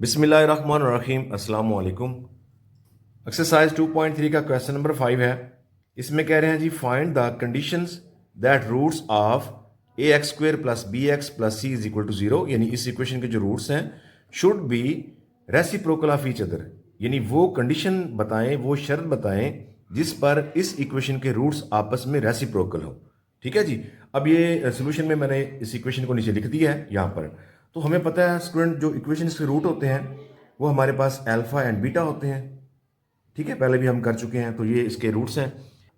बिस्मिल्लाहिर्रहमानिर्रहीम अस्सलाम वालेकुम। एक्सरसाइज 2.3 का क्वेश्चन नंबर 5 है। इसमें कह रहे हैं जी find the conditions that roots of A X square plus B X plus C is equal to zero, यानी इस इक्वेशन के जो रूट्स हैं should be reciprocal of each other, यानी वो कंडीशन बताएं, वो शर्त बताएं जिस पर इस इक्वेशन के रूट्स आपस में रेसिप्रोकल हो। ठीक है जी। अब ये सोल्यूशन में मैंने इस इक्वेशन को नीचे लिख दिया है यहाँ पर। तो हमें पता है स्टूडेंट, जो इक्वेशन के रूट होते हैं वो हमारे पास अल्फा एंड बीटा होते हैं। ठीक है, पहले भी हम कर चुके हैं, तो ये इसके रूट्स हैं।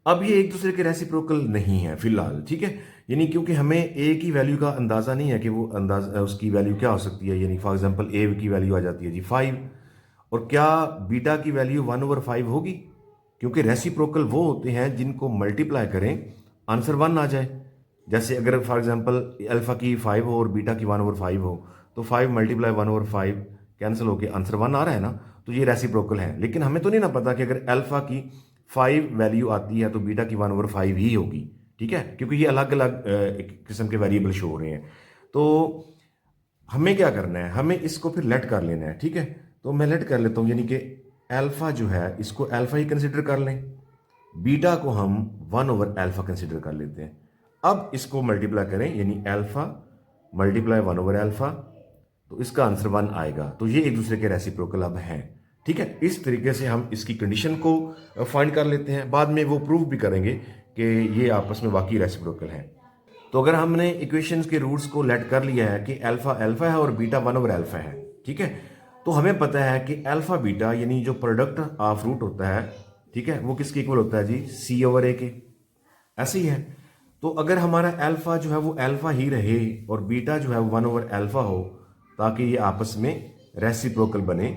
अब ये एक दूसरे के रेसिप्रोकल नहीं है फिलहाल, ठीक है, यानी क्योंकि हमें ए की वैल्यू का अंदाज़ा नहीं है कि वो अंदाज़ा उसकी वैल्यू क्या हो सकती है। यानी फॉर एग्जांपल ए की वैल्यू आ जाती है जी 5, और क्या बीटा की वैल्यू 1/5 होगी? क्योंकि रेसिप्रोकल वो होते हैं जिनको मल्टीप्लाई करें आंसर 1 आ जाए। जैसे अगर फॉर एग्जांपल अल्फा की 5 हो और बीटा की 1/5 हो, तो 5 मल्टीप्लाई 1/5 कैंसिल होकर आंसर 1 आ रहा है ना, तो ये रेसिप्रोकल है। लेकिन हमें तो नहीं ना पता कि अगर अल्फा की 5 वैल्यू आती है तो बीटा की 1/5 ही होगी। ठीक है, क्योंकि ये अलग अलग किस्म के वेरिएबल शो हो रहे हैं। तो हमें क्या करना है, हमें इसको फिर लेट कर लेना है। ठीक है, तो मैं लेट कर लेता हूँ, यानी कि अल्फा जो है इसको अल्फा ही कंसिडर कर लें, बीटा को हम 1/अल्फा कंसिडर कर लेते हैं। अब इसको मल्टीप्लाई करें, यानी अल्फा मल्टीप्लाई 1/अल्फा, तो इसका आंसर 1 आएगा। तो ये एक दूसरे के रेसिप्रोकल अब हैं। ठीक है, इस तरीके से हम इसकी कंडीशन को फाइंड कर लेते हैं। बाद में वो प्रूव भी करेंगे कि ये आपस में वाकई रेसिप्रोकल है। तो अगर हमने इक्वेशंस के रूट्स को लेट कर लिया है कि अल्फा अल्फा है और बीटा 1/अल्फा है, ठीक है, तो हमें पता है कि अल्फा बीटा यानी जो प्रोडक्ट ऑफ रूट होता है, ठीक है, वो किसके इक्वल होता है जी, C/A के। ऐसे ही है। तो अगर हमारा अल्फा जो है वो अल्फा ही रहे और बीटा जो है वो 1/अल्फा हो, ताकि ये आपस में रेसिप्रोकल बने,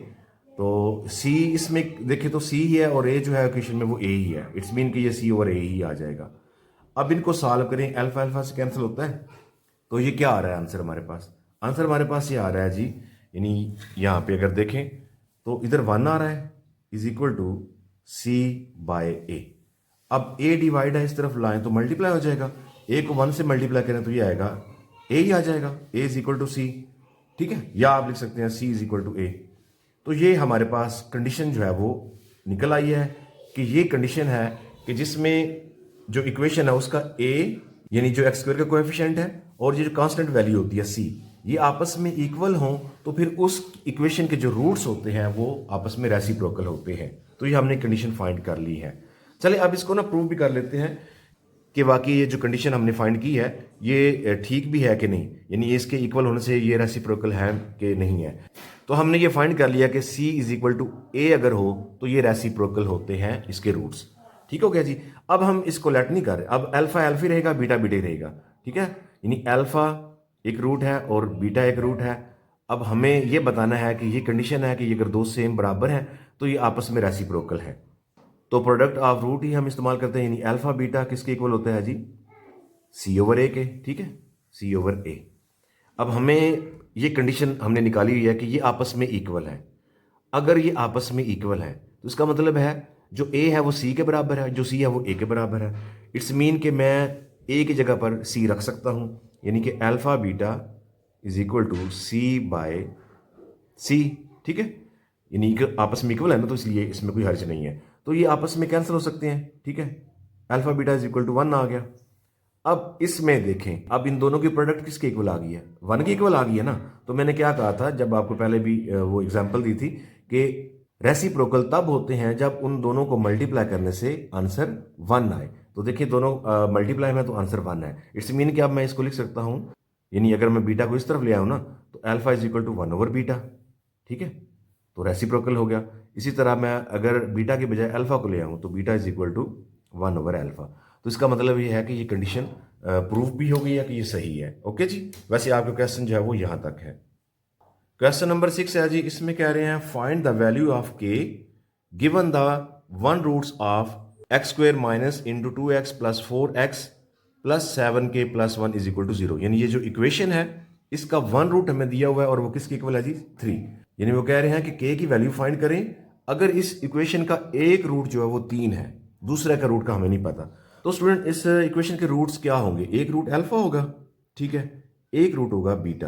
तो सी इसमें देखें तो सी ही है और ए जो है इक्वेशन में वो ए ही है। इट्स मीन कि ये C/A ही आ जाएगा। अब इनको सॉल्व करें, अल्फा अल्फा से कैंसिल होता है, तो ये क्या आ रहा है आंसर हमारे पास? आंसर हमारे पास ये आ रहा है जी, यानी यहाँ पे अगर देखें तो इधर 1 आ रहा है इज इक्वल टू C/A। अब ए डिवाइड है, इस तरफ लाएं तो मल्टीप्लाई हो जाएगा। ए को 1 से मल्टीप्लाई करें तो ये आएगा ए ही आ जाएगा, ए इज इक्वल टू सी। ठीक है, या आप लिख सकते हैं सी इज इक्वल टू ए। तो ये हमारे पास कंडीशन जो है वो निकल आई है कि ये कंडीशन है कि जिसमें जो इक्वेशन है उसका ए यानी जो एक्स स्क्वायर का कोएफिशिएंट है और ये जो कांस्टेंट वैल्यू होती है सी, ये आपस में इक्वल हों, तो फिर उस इक्वेशन के जो रूट्स होते हैं वो आपस में रेसिप्रोकल होते हैं। तो ये हमने कंडीशन फाइंड कर ली है। चले अब इसको ना प्रूव भी कर लेते हैं कि वाकई ये जो कंडीशन हमने फाइंड की है ये ठीक भी है कि नहीं, यानी इसके इक्वल होने से ये रेसिप्रोकल है कि नहीं है। तो हमने ये फाइंड कर लिया कि C इज इक्वल टू ए अगर हो तो ये रेसिप्रोकल होते हैं इसके रूट्स। ठीक हो गया जी। अब हम इसको लेट नहीं कर रहे, अब अल्फा अल्फा ही रहेगा, बीटा बीटा ही रहेगा। ठीक है, यानी अल्फा एक रूट है और बीटा एक रूट है। अब हमें ये बताना है कि ये कंडीशन है कि ये अगर दो सेम बराबर हैं तो ये आपस में रेसिप्रोकल है। तो प्रोडक्ट ऑफ रूट ही हम इस्तेमाल करते हैं, यानी अल्फा बीटा किसके इक्वल होता है जी, C/A के। ठीक है, C/A। अब हमें ये कंडीशन हमने निकाली हुई है कि ये आपस में इक्वल है। अगर ये आपस में इक्वल है तो इसका मतलब है जो A है वो C के बराबर है, जो C है वो A के बराबर है। इट्स मीन कि मैं A की जगह पर C रख सकता हूँ, यानी कि alpha beta is equal to C/C। ठीक है, यानी आपस में इक्वल है ना, तो इसलिए इसमें कोई हर्ज नहीं है। तो ये आपस में कैंसिल हो सकते हैं। ठीक है, alpha beta is equal to 1 आ गया। अब इसमें देखें, अब इन दोनों की प्रोडक्ट किसके इक्वल आ गई है, 1 की इक्वल आ गई है ना। तो मैंने क्या कहा था जब आपको पहले भी वो एग्जांपल दी थी कि रेसिप्रोकल तब होते हैं जब उन दोनों को मल्टीप्लाई करने से आंसर 1 आए। तो देखिए दोनों मल्टीप्लाई में तो आंसर 1 है। इट्स मीन कि अब मैं इसको लिख सकता हूँ, यानी अगर मैं बीटा को इस तरफ ले आऊँ ना, तो अल्फा इज इक्वल टू 1/बीटा। ठीक है, तो रेसिप्रोकल हो गया। इसी तरह मैं अगर बीटा के बजाय अल्फा को ले आऊँ तो बीटा इज इक्वल टू 1/अल्फा। तो इसका मतलब ये है कि ये कंडीशन प्रूफ भी हो गई है कि ये सही है। ओके जी, वैसे आपका क्वेश्चन जो है वो यहाँ तक है। क्वेश्चन नंबर 6 है जी, इसमें कह रहे हैं find the value of K given the 1 roots of X square minus into 2x plus 4x plus 7k plus 1 is equal to 0। यानी ये जो इक्वेशन है इसका 1 रूट हमें दिया हुआ है और वो किसके इक्वल है जी, 3। यानी वो कह रहे हैं कि k की वैल्यू फाइंड करें अगर इस इक्वेशन का एक रूट जो है वो 3 है, दूसरे का रूट का हमें नहीं पता। तो स्टूडेंट इस इक्वेशन के रूट्स क्या होंगे, एक रूट अल्फा होगा, ठीक है, एक रूट होगा बीटा,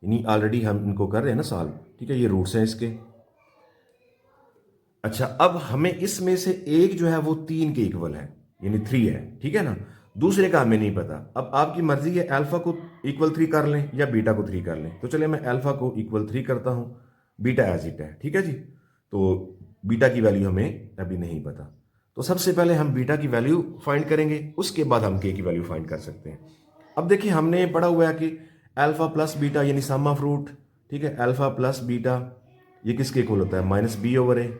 यानी ऑलरेडी हम इनको कर रहे हैं ना सॉल्व, ठीक है, ये रूट्स हैं इसके। अच्छा, अब हमें इसमें से एक जो है वो 3 के इक्वल है, यानी 3 है, ठीक है ना। दूसरे का हमें नहीं पता। अब आपकी मर्जी है अल्फा को इक्वल 3 कर लें या बीटा को 3 कर लें। तो चलिए मैं अल्फा को इक्वल 3 करता हूं, बीटा एज इट है, ठीक है जी। तो बीटा की वैल्यू हमें अभी नहीं पता, तो सबसे पहले हम बीटा की वैल्यू फाइंड करेंगे, उसके बाद हम के की वैल्यू फाइंड कर सकते हैं। अब देखिए हमने पढ़ा हुआ है कि अल्फा प्लस बीटा यानी सम ऑफ रूट, ठीक है, अल्फा प्लस बीटा ये किसके इक्वल होता है, माइनस बी ओवर ए।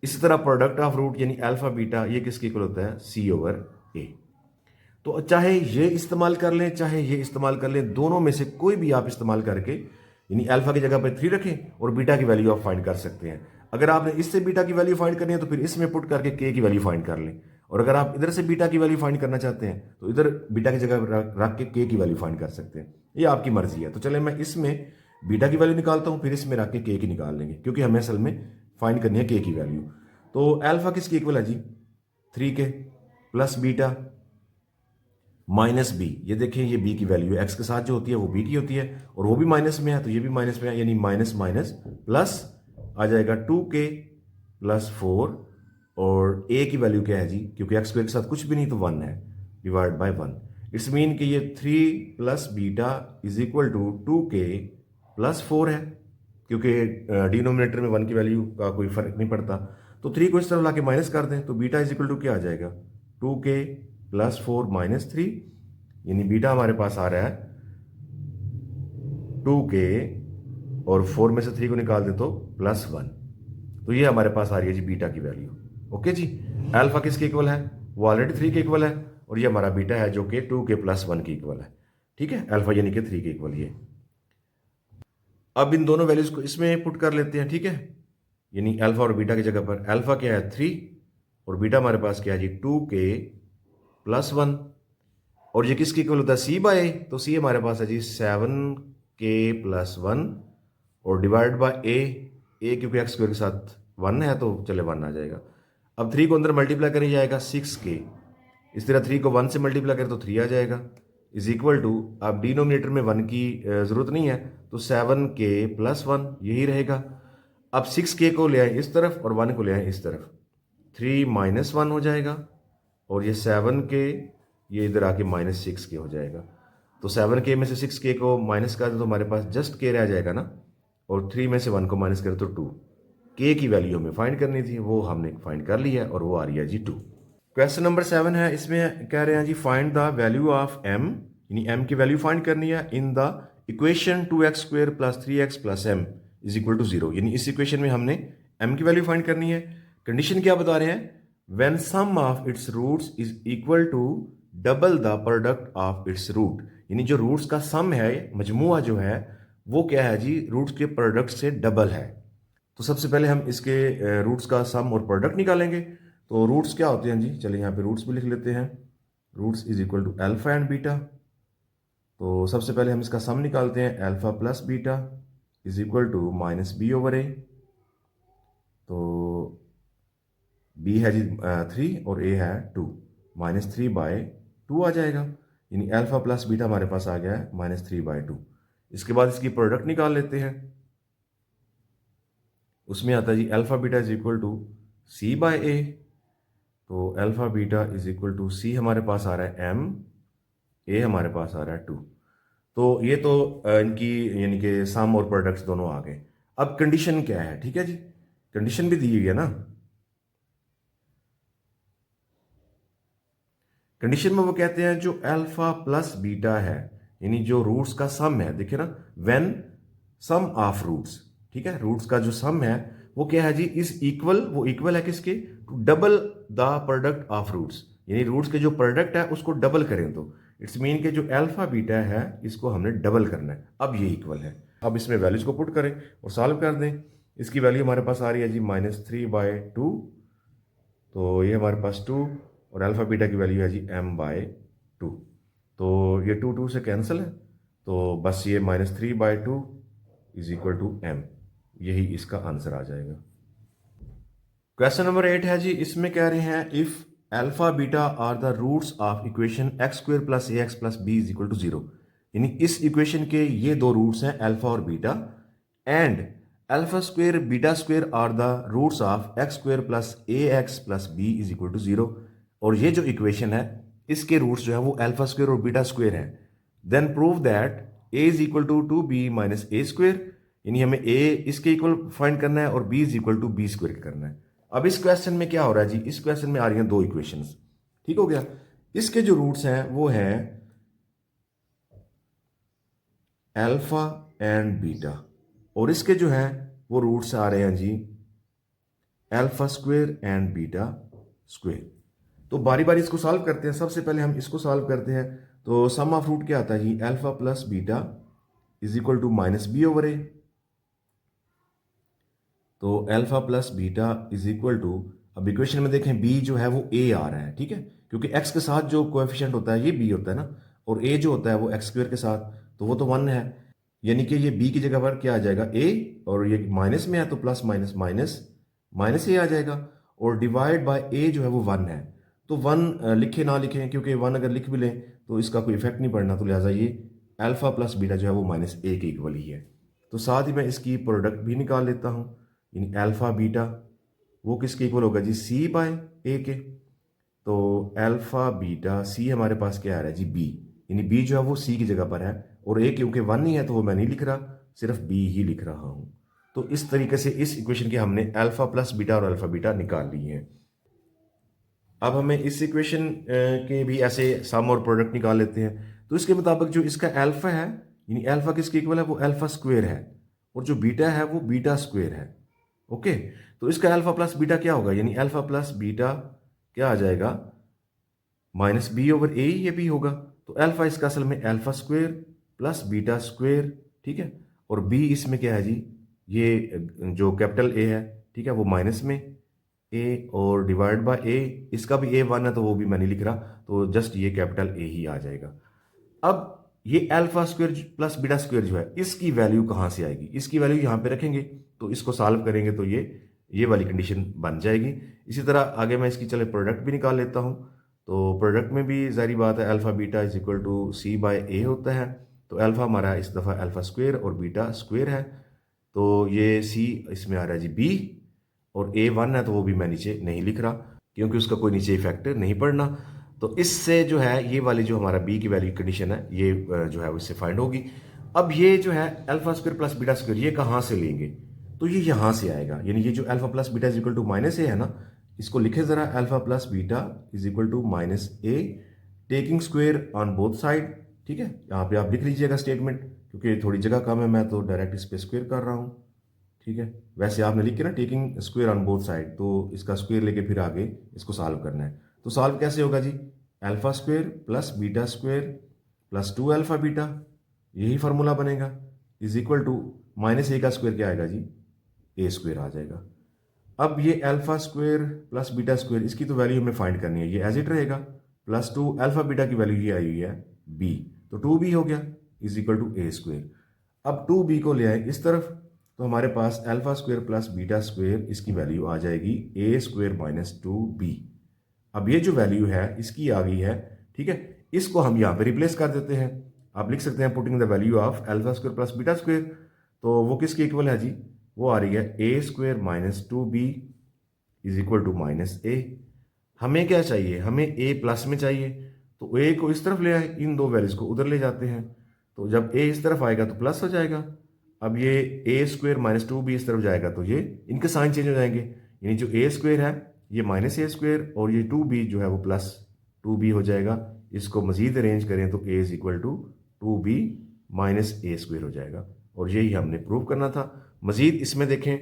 इसी तरह प्रोडक्ट ऑफ रूट यानी अल्फा बीटा ये किसके इक्वल होता है, सी ओवर ए। तो चाहे ये इस्तेमाल कर लें चाहे ये इस्तेमाल कर लें, दोनों में से कोई भी आप इस्तेमाल करके यानी अल्फा की जगह पर 3 रखें और बीटा की वैल्यू आप फाइंड कर सकते हैं। अगर आपने इससे बीटा की वैल्यू फाइंड करनी है तो फिर इसमें पुट करके के की वैल्यू फाइंड कर लें, और अगर आप इधर से बीटा की वैल्यू फाइंड करना चाहते हैं तो इधर बीटा की जगह रख के की वैल्यू फाइंड कर सकते हैं। ये आपकी मर्जी है। तो चले मैं इसमें बीटा की वैल्यू निकालता हूँ, फिर इसमें रख के की निकाल लेंगे, क्योंकि हमें असल में फाइंड करनी है के की वैल्यू। तो अल्फा किसकी इक्वल है जी, 3 के प्लस बीटा माइनस बी। ये देखिए ये बी की वैल्यू है, एक्स के साथ जो होती है वो बी की होती है, और वो भी माइनस में है तो ये भी माइनस में है, यानी माइनस माइनस प्लस आ जाएगा 2k प्लस 4, और ए की वैल्यू क्या है जी, क्योंकि एक्स स्क्वायर के साथ कुछ भी नहीं तो 1 है, डिवाइड बाय 1। इट्स मीन कि ये 3 plus beta is equal to 2k plus 4 है, क्योंकि डिनोमिनेटर में 1 की वैल्यू का कोई फर्क नहीं पड़ता। तो 3 को इस तरफ लाके माइनस कर दें तो बीटा इज इक्वल टू क्या आ जाएगा, 2k प्लस 4 माइनस 3, यानी बीटा हमारे पास आ रहा है 2k, और 4 में से 3 को निकाल दे तो प्लस 1। तो ये हमारे पास आ रही है जी बीटा की वैल्यू। ओके जी, अल्फा किसके इक्वल है, वो ऑलरेडी 3 के इक्वल है, और ये हमारा बीटा है जो कि 2k प्लस 1 के इक्वल है, ठीक है, अल्फा यानी कि 3 के इक्वल ये। अब इन दोनों वैल्यूज को इसमें पुट कर लेते हैं, ठीक है, यानी अल्फा और बीटा की जगह पर अल्फा क्या है 3 और बीटा हमारे पास क्या है जी 2k प्लस 1, और ये किसकी इक्वल होता है, सी बाय ए। तो सी हमारे पास है जी 7k प्लस 1 और डिवाइड बाय ए क्योंकि एक्स स्क्वायर के साथ 1 है तो चले 1 आ जाएगा। अब 3 को अंदर मल्टीप्लाई करें जाएगा 6k, इस तरह 3 को 1 से मल्टीप्लाई करें तो 3 आ जाएगा, इज इक्वल टू, अब डिनोमिनेटर में 1 की जरूरत नहीं है तो 7k प्लस 1 यही रहेगा। अब 6k को ले आए इस तरफ और 1 को ले आए इस तरफ, 3 माइनस 1 हो जाएगा, और ये 7k ये इधर आके माइनस 6k हो जाएगा। तो 7k में से 6k को माइनस कर दे तो हमारे पास जस्ट k रह जाएगा ना, और 3 में से 1 को माइनस करें तो 2। k की वैल्यू हमें फाइंड करनी थी, वो हमने फाइंड कर लिया और वो आ रही है जी 2। क्वेश्चन नंबर 7 है, इसमें कह रहे हैं जी find the value of m, यानी m की वैल्यू फाइंड करनी है in the equation 2x square plus 3x plus m is equal to 0, यानी इस इक्वेशन में हमने m की वैल्यू फाइंड करनी है। कंडीशन क्या बता रहे हैं, when sum of its roots is equal to double the product of its root, यानी जो रूट्स का सम है, मजमुआ जो है वो क्या है जी, रूट्स के प्रोडक्ट से डबल है। तो सबसे पहले हम इसके रूट्स का सम और प्रोडक्ट निकालेंगे। तो रूट्स क्या होते हैं जी, चलिए यहाँ पे रूट्स भी लिख लेते हैं, roots is equal to alpha and beta. तो सबसे पहले हम इसका सम निकालते हैं, alpha plus beta is equal to minus B over A. तो बी है जी 3 और ए है 2, माइनस 3 बाय 2 आ जाएगा, यानी अल्फा प्लस बीटा हमारे पास आ गया है माइनस 3 बाय 2। इसके बाद इसकी प्रोडक्ट निकाल लेते हैं, उसमें आता है जी alpha beta is equal to C by A. तो alpha beta is equal to C हमारे पास आ रहा है m, ए हमारे पास आ रहा है 2। तो ये तो इनकी यानी कि सम और प्रोडक्ट्स दोनों आ गए। अब कंडीशन क्या है, ठीक है जी, कंडीशन भी दी हुई है ना। कंडीशन में वो कहते हैं जो अल्फा प्लस बीटा है, यानी जो रूट्स का सम है, देखिए ना, व्हेन सम ऑफ रूट्स, ठीक है, रूट्स का जो सम है वो क्या है जी, इज इक्वल, वो इक्वल है किसके, to double the product of roots, यानी रूट्स के जो प्रोडक्ट है उसको डबल करें तो इट्स मीन के जो अल्फा बीटा है इसको हमने डबल करना है। अब ये इक्वल है, अब इसमें वैल्यूज को पुट करें और सॉल्व कर दें। इसकी वैल्यू हमारे पास आ रही है जी माइनस 3 बाय 2, तो ये हमारे पास 2, और अल्फा बीटा की वैल्यू है जी m बाय 2। तो ये 2 से कैंसिल है, तो बस ये minus 3 by 2 is equal to m, यही इसका आंसर आ जाएगा। क्वेश्चन नंबर 8 है जी, इसमें कह रहे हैं if alpha beta are the roots of equation X square plus A X plus B is equal to 0, यानी इस इक्वेशन के ये दो रूट्स हैं अल्फा और beta, and alpha square beta square are the roots of X square plus A X plus B is equal to 0। और ये जो इक्वेशन है इसके रूट्स जो है वो अल्फा स्क्वेयर और बीटा स्क्वेयर हैं। Then prove that A is equal to B minus A square, यानी हमें ए इसके इक्वल फाइंड करना है और B is equal to B square करना है। अब इस क्वेश्चन में क्या हो रहा है जी, इस क्वेश्चन में आ रही हैं दो इक्वेशंस, ठीक हो गया। इसके जो रूट्स हैं वो हैं अल्फा एंड बीटा, और इसके जो है वो रूट्स आ रहे हैं जी alpha square and beta square. तो बारी बारी इसको सॉल्व करते हैं। सबसे पहले हम इसको सॉल्व करते हैं। तो सम ऑफ रूट क्या आता है जी, alpha plus beta is equal to minus B over A. तो alpha plus beta is equal to, अब इक्वेशन में देखें बी जो है वो ए आ रहा है, ठीक है, क्योंकि एक्स के साथ जो कोएफिशिएंट होता है ये बी होता है ना, और ए जो होता है वो एक्स स्क्वेयर के साथ, तो वो तो 1 है, यानी कि ये बी की जगह पर क्या आ जाएगा ए, और ये माइनस में है तो प्लस माइनस माइनस माइनस ए आ जाएगा, और डिवाइड बाय ए जो है वो 1 है। तो 1 लिखे ना लिखें, क्योंकि 1 अगर लिख भी लें तो इसका कोई इफेक्ट नहीं पड़ना, तो लिहाजा ये अल्फा प्लस बीटा जो है वो माइनस ए के इक्वल ही है। तो साथ ही मैं इसकी प्रोडक्ट भी निकाल लेता हूँ, यानी अल्फा बीटा वो किसके इक्वल होगा जी, सी बाय ए के। तो अल्फा बीटा सी हमारे पास क्या आ रहा है जी, बी, यानी बी जो है वो सी की जगह पर है, और ए क्योंकि 1 नहीं है तो वो मैं नहीं लिख रहा, सिर्फ बी ही लिख रहा हूँ। तो इस तरीके से इस इक्वेशन के हमने अल्फा प्लस बीटा और अल्फा बीटा निकाल ली है। अब हमें इस इक्वेशन के भी ऐसे सम और प्रोडक्ट निकाल लेते हैं। तो इसके मुताबिक जो इसका अल्फा है, यानी अल्फा किसके इक्वल है, वो अल्फा स्क्वेयर है, और जो बीटा है वो बीटा स्क्वेयर है। ओके, तो इसका अल्फा प्लस बीटा क्या होगा, यानी अल्फा प्लस बीटा क्या आ जाएगा, माइनस बी ओवर ए, ये भी होगा। तो अल्फा इसका असल में alpha square plus beta square, ठीक है, और बी इसमें क्या है जी, ये जो कैपिटल ए है, ठीक है, वो माइनस में ए और डिवाइड बाय ए, इसका भी ए 1 है तो वो भी मैं नहीं लिख रहा, तो जस्ट ये कैपिटल ए ही आ जाएगा। अब ये alpha square plus beta square जो है इसकी वैल्यू कहाँ से आएगी, इसकी वैल्यू यहाँ पे रखेंगे, तो इसको सॉल्व करेंगे तो ये वाली कंडीशन बन जाएगी। इसी तरह आगे मैं इसकी चले प्रोडक्ट भी निकाल लेता हूँ। तो प्रोडक्ट में भी जारी बात है, alpha beta is equal to C by A होता है। तो अल्फा हमारा इस दफ़ा अल्फा स्क्वेयर और बीटा स्क्वेयर है, तो ये सी इसमें आ रहा है जी बी, और ए 1 है तो वो भी मैं नीचे नहीं लिख रहा, क्योंकि उसका कोई नीचे इफेक्ट नहीं पड़ना। तो इससे जो है ये वाली जो हमारा बी की वैल्यू कंडीशन है ये जो है उससे फाइंड होगी। अब ये जो है alpha square plus beta square ये कहाँ से लेंगे, तो ये यहाँ से आएगा, यानी ये जो alpha plus beta is equal to minus A है ना, इसको लिखे ज़रा, alpha plus beta is equal to minus A taking square on both side, ठीक है। यहाँ पे आप लिख लीजिएगा स्टेटमेंट, क्योंकि थोड़ी जगह कम है, मैं तो डायरेक्ट इस पर स्क्वेयर कर रहा हूँ, ठीक है। वैसे आपने लिख के ना taking square on both side, तो इसका स्क्वेयर लेके फिर आगे इसको सॉल्व करना है। तो सॉल्व कैसे होगा जी, alpha square plus beta square plus 2 alpha beta, यही फार्मूला बनेगा, is equal to minus A का स्क्वेयर क्या आएगा जी, ए स्क्वेयर आ जाएगा। अब ये alpha square plus beta square इसकी तो वैल्यू हमें फाइंड करनी है, ये एज इट रहेगा, प्लस 2 अल्फा बीटा की वैल्यू ये आई हुई है बी, तो 2b हो गया is equal to A square. अब 2b को ले आए इस तरफ, तो हमारे पास alpha square plus beta square इसकी वैल्यू आ जाएगी ए स्क्वेयर माइनस 2b। अब ये जो वैल्यू है इसकी आ गई है, ठीक है, इसको हम यहाँ पे रिप्लेस कर देते हैं। आप लिख सकते हैं putting the value of alpha square plus beta square, तो वो किसके इक्वल है जी, वो आ रही है A square minus 2b is equal to minus A. हमें क्या चाहिए, हमें ए प्लस में चाहिए, तो ए को इस तरफ ले आए, इन दो वैल्यूज को उधर ले जाते हैं, तो जब ए इस तरफ आएगा तो प्लस हो जाएगा। अब ये ए स्क्वेयर माइनस 2b इस तरफ जाएगा तो ये इनके साइन चेंज हो जाएंगे, यानी जो ए स्क्वेयर है ये माइनस ए स्क्वेयर, और ये 2b जो है वो प्लस 2b हो जाएगा। इसको मजीद अरेंज करें तो A is equal to 2b minus A square हो जाएगा, और यही हमने प्रूव करना था। मजीद इसमें देखें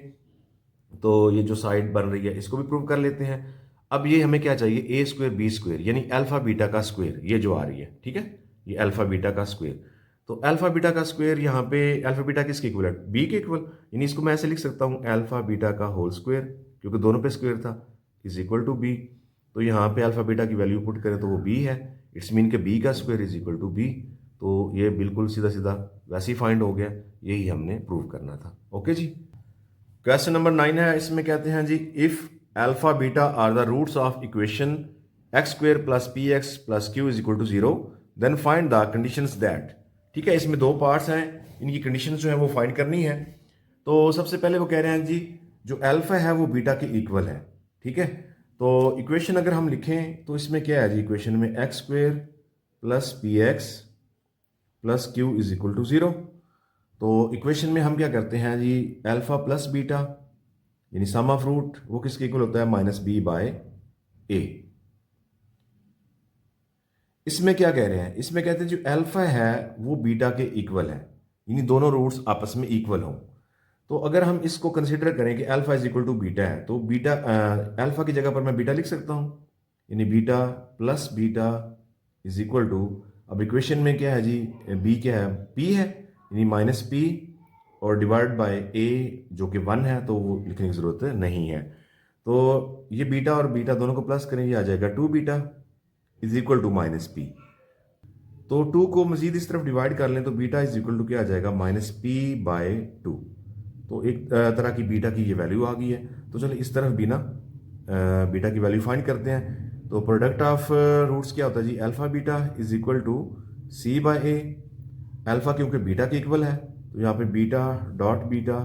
तो ये जो साइड बन रही है इसको भी प्रूव कर लेते हैं। अब ये हमें क्या चाहिए, ए स्क्वेयर बी स्क्वेयर, यानी अल्फा बीटा का स्क्वेयर, ये जो आ रही है, ठीक है, ये अल्फा बीटा का स्क्वेयर। तो अल्फा बीटा का स्क्वेयर यहाँ पे अल्फा बीटा किसके इक्वल है, बी के इक्वल, यानी इसको मैं ऐसे लिख सकता हूँ अल्फा बीटा का होल स्क्वेयर, क्योंकि दोनों पे स्क्वेयर था, इज इक्वल टू बी। तो यहाँ पे अल्फा बीटा की वैल्यू पुट करें तो वो बी है, इट्स मीन के बी का square is equal to B. तो ये बिल्कुल सीधा सीधा वैसे ही फाइंड हो गया, यही हमने प्रूव करना था। ओके जी, क्वेश्चन नंबर 9 है, इसमें कहते हैं जी if alpha beta are the roots of equation X square plus P X plus Q is equal to 0 then find the conditions that, ठीक है। इसमें दो पार्ट्स हैं, इनकी कंडीशंस जो है वो फाइंड करनी है। तो सबसे पहले वो कह रहे हैं जी जो अल्फा है वो बीटा के इक्वल है, ठीक है। तो इक्वेशन अगर हम लिखें तो इसमें क्या है जी, इक्वेशन में X square plus P X plus Q is equal to 0। तो इक्वेशन में हम क्या करते हैं जी, अल्फा प्लस बीटा यानी सम ऑफ रूट वो किसके इक्वल होता है, माइनस बी बाय ए। इसमें क्या कह रहे हैं, इसमें कहते हैं जो अल्फा है वो बीटा के इक्वल है, यानी दोनों रूट्स आपस में इक्वल हों। तो अगर हम इसको कंसिडर करें कि alpha is equal to beta है, तो बीटा अल्फा की जगह पर मैं बीटा लिख सकता हूं, यानी beta plus beta is equal to, अब इक्वेशन में क्या है जी, बी क्या है, पी है, यानी माइनस पी और डिवाइड बाय ए जो कि 1 है, तो वो लिखने की ज़रूरत नहीं है। तो ये बीटा और बीटा दोनों को प्लस करें, ये आ जाएगा 2 beta is equal to minus P. तो 2 को मजीद इस तरफ डिवाइड कर लें तो बीटा इज इक्वल टू क्या आ जाएगा, माइनस पी बाय 2। तो एक तरह की बीटा की ये वैल्यू आ गई है। तो चलिए इस तरफ भी ना बीटा की वैल्यू फाइंड करते हैं। तो प्रोडक्ट ऑफ रूट्स क्या होता है जी, alpha beta is equal to C by A. Alpha क्योंकि बीटा के इक्वल है तो यहाँ पे बीटा डॉट बीटा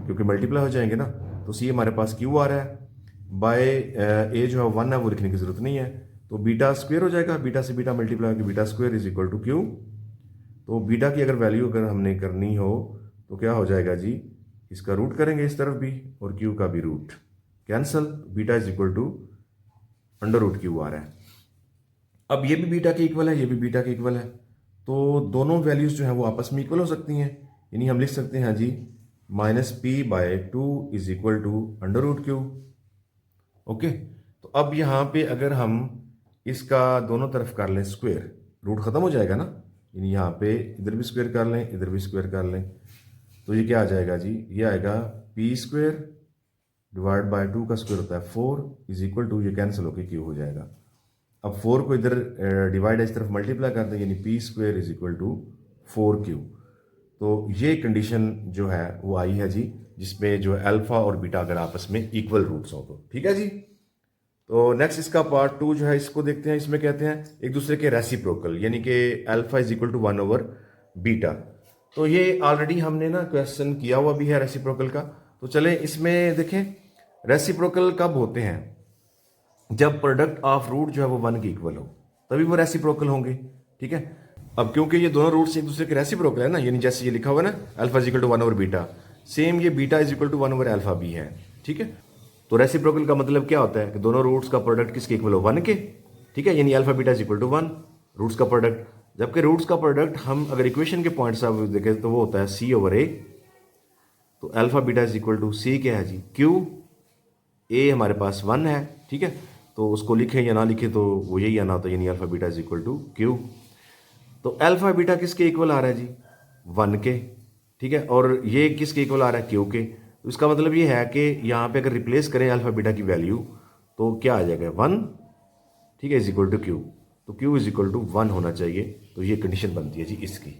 क्योंकि मल्टीप्लाई हो जाएंगे ना, तो सी हमारे पास क्यू आ रहा है, बाय ए जो है 1 है वो लिखने की जरूरत नहीं है, तो बीटा स्क्वायर हो जाएगा, बीटा से बीटा मल्टीप्लाई होकर beta square is equal to Q. तो बीटा की अगर वैल्यू अगर हमने करनी हो तो क्या हो जाएगा जी, इसका रूट करेंगे इस तरफ भी और क्यू का भी root cancel, beta is equal to under root Q आ रहा है। अब ये भी बीटा के इक्वल है, ये भी बीटा के इक्वल है, तो दोनों वैल्यूज जो है वो आपस में इक्वल हो सकती हैं, यानी हम लिख सकते हैं जी minus P by 2 is equal to under root Q. Okay, तो अब यहाँ पे अगर हम इसका दोनों तरफ कर लें स्क्वायर, रूट खत्म हो जाएगा ना, यानी यहाँ पे इधर भी स्क्वायर कर लें इधर भी स्क्वायर कर लें, तो ये क्या आ जाएगा जी, ये आएगा पी स्क्वायर डिवाइड बाय 2 का स्क्वायर होता है 4 इज इक्वल टू, ये कैंसिल होकर क्यू हो जाएगा। अब 4 को इधर डिवाइड इस तरफ मल्टीप्लाई करते हैं, यानी P square is equal to 4 Q. तो ये कंडीशन जो है वो आई है जी, जिसमें जो है अल्फा और बीटा अगर आपस में इक्वल रूट्स हो तो, ठीक है जी। तो नेक्स्ट इसका पार्ट 2 जो है इसको देखते हैं। इसमें कहते हैं एक दूसरे के रेसिप्रोकल, यानी कि alpha is equal to 1 over beta. तो ये ऑलरेडी हमने ना क्वेश्चन किया हुआ भी है रेसिप्रोकल का। तो चले इसमें देखें, रेसिप्रोकल कब होते हैं, जब प्रोडक्ट ऑफ रूट जो है वो 1 के इक्वल हो, तभी वो रेसिप्रोकल होंगे, ठीक है। अब क्योंकि ये दोनों रूट्स एक दूसरे के रेसिप्रोकल है ना, यानी जैसे ये लिखा हुआ है ना alpha is equal to 1 over beta, same ये beta is equal to 1 over alpha भी है, ठीक है। तो रेसिप्रोकल का मतलब क्या होता है कि दोनों रूट्स का प्रोडक्ट किसके इक्वल हो, 1 के, ठीक है, यानी alpha beta is equal to 1 roots का प्रोडक्ट। जबकि रूट्स का प्रोडक्ट हम अगर इक्वेशन के पॉइंट से देखें तो वो होता है सी ओवर ए। तो alpha beta is equal to C क्या है जी, क्यू, ए हमारे पास 1 है, ठीक है, तो उसको लिखें या ना लिखें तो वो यही आना होता है, यानी alpha beta is equal to Q. तो अल्फा बीटा किसके इक्वल आ रहा है जी, 1 के, ठीक है, और ये किसके इक्वल आ रहा है, क्यू के। तो इसका मतलब ये है कि यहाँ पे अगर रिप्लेस करें अल्फा बीटा की वैल्यू तो क्या आ जाएगा, 1, ठीक है, इज इक्वल टू क्यू। तो क्यू इज इक्वल टू 1 होना चाहिए, तो ये कंडीशन बनती है जी इसकी।